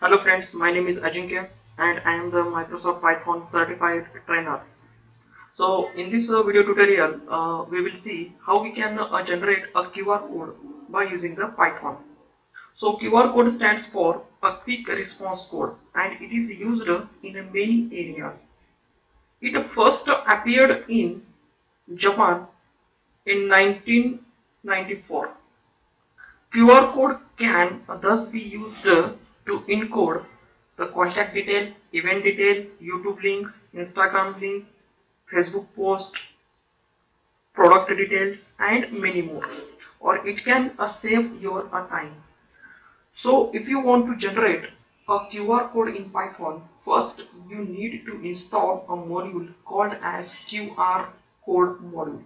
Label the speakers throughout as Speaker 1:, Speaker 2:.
Speaker 1: Hello friends, my name is Ajinkya and I am the Microsoft Python certified trainer. So in this video tutorial, we will see how we can generate a QR code by using the Python. So QR code stands for a quick response code and it is used in many areas. It first appeared in Japan in 1994. QR code can thus be used to encode the contact detail, event detail, YouTube links, Instagram link, Facebook post, product details and many more. Or it can save your time. So if you want to generate a QR code in Python, first you need to install a module called as QR code module.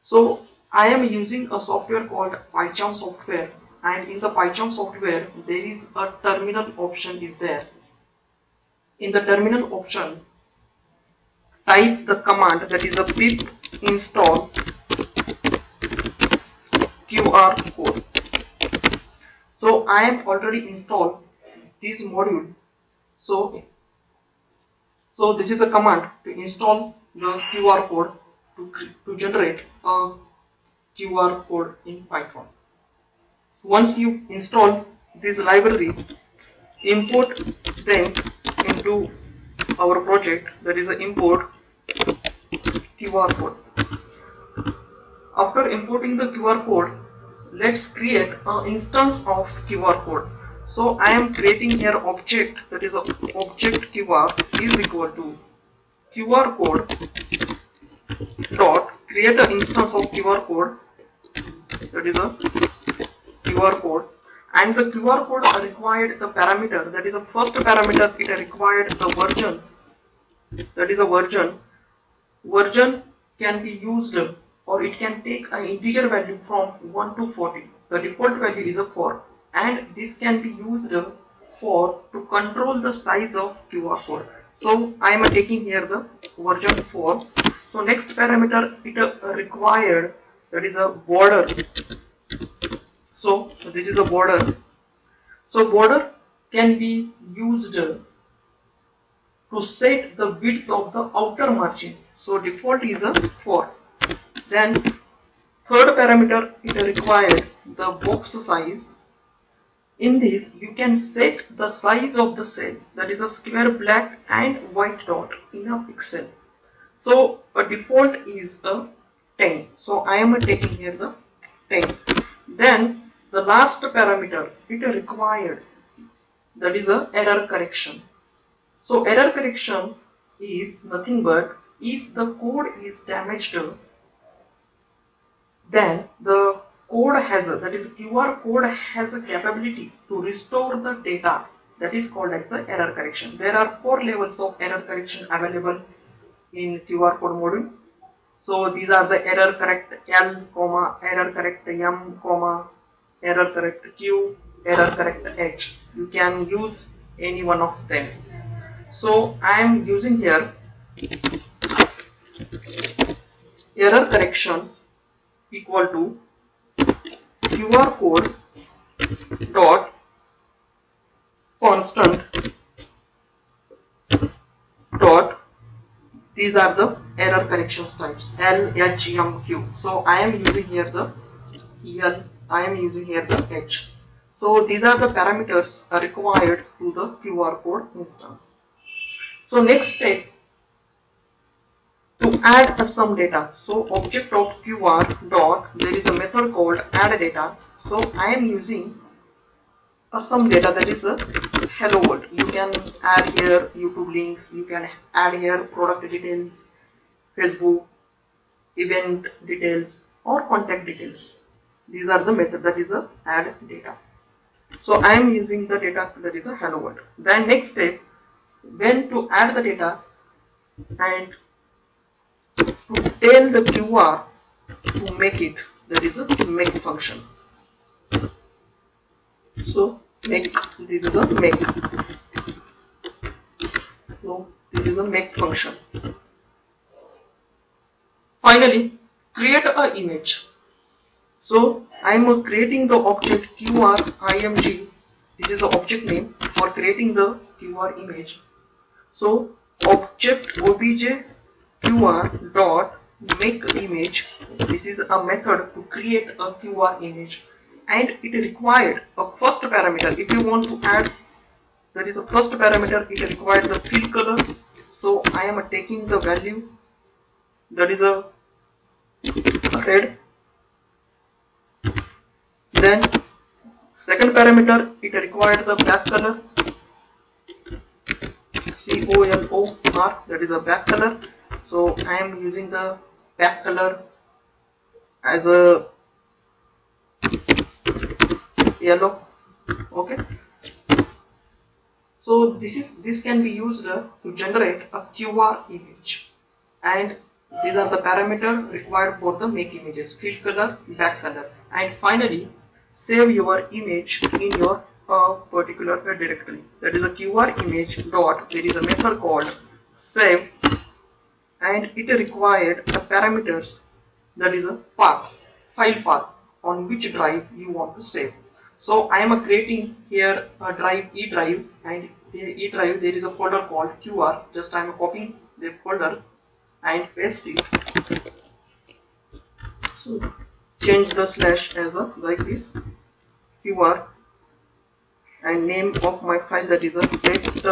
Speaker 1: So I am using a software called PyCharm software, and in the PyCharm software there is a terminal option is there. In the terminal option, type the command that is a pip install QR code. So I am already installed this module. So this is a command to install the QR code to generate a QR code in Python. Once you install this library, import them into our project, that is import QR code. After importing the QR code, let's create an instance of QR code. So I am creating here object, that is object QR is equal to QR code dot create an instance of QR code, that is a QR code, and the QR code required the parameter, that is the first parameter, it required the version, that is a version can be used or it can take an integer value from 1 to 40. The default value is a 4 and this can be used for to control the size of QR code. So I am taking here the version 4. So next parameter it required, that is a border. So this is a border. So border can be used to set the width of the outer margin. So default is a 4. Then third parameter it required the box size. In this you can set the size of the cell, that is a square black and white dot in a pixel. So a default is a 10. So I am taking here the 10. Then the last parameter it required, that is a error correction. So error correction is nothing but if the code is damaged, then the code has that is QR code has a capability to restore the data, that is called as the error correction. There are 4 levels of error correction available in QR code module. So these are the error correct L, error correct M, error correct Q, error correct H. You can use any one of them. So I am using here error correction equal to QR code dot constant dot, these are the error corrections types L, H, M, Q. So I am using here the L, I am using here the H. So these are the parameters required to the QR code instance. So next step, to add some data. So object of QR dot, there is a method called add data. So I am using some data, that is a hello world. You can add here YouTube links, you can add here product details, Facebook, event details or contact details. These are the method, that is a add data. So I am using the data, that is a hello world. Then next step, when to add the data and to tell the QR to make it, there is a make function. So make, this is a make. So this is a make function. Finally, create an image. So I am creating the object QR img. This is the object name. for creating the QR image. So object obj QR dot make image. This is a method to create a QR image, and it required a first parameter. If you want to add, that is a first parameter, it required the fill color. So I am taking the value that is a red. Then second parameter, it required the back color, COLOR, that is a back color. So I am using the back color as a yellow. Okay. So this can be used to generate a QR image, and these are the parameters required for the make images: fill color, back color, and finally save your image in your particular directory. That is a QR image dot. There is a method called save, and it required the parameters, that is a path, file path on which drive you want to save. So I am creating here a drive, E drive, and in E drive there is a folder called QR. Just I am copying the folder and paste it. So change the slash as a like this QR, and name of my file, that is a paste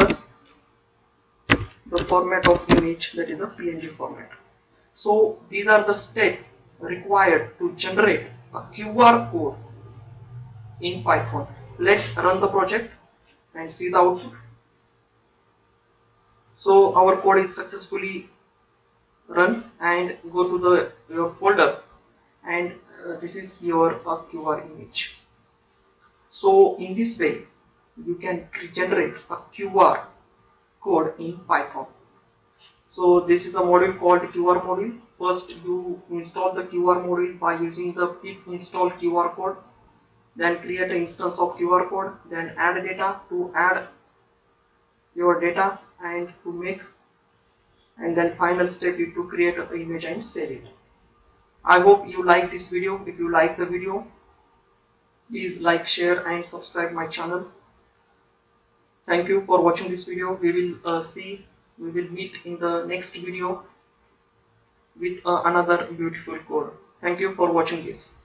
Speaker 1: the format of image, that is a PNG format. So these are the steps required to generate a QR code in Python. Let's run the project and see the output. So our code is successfully run, and go to your folder, and this is your QR image. So in this way you can generate a QR code in Python. So this is a module called QR module. First you install the QR module by using the pip install QR code, then create an instance of QR code, then add data to add your data and to make, and then final step is to create an image and save it. I hope you like this video. If you like the video, please like, share and subscribe my channel. Thank you for watching this video. We will meet in the next video with another beautiful code. Thank you for watching this.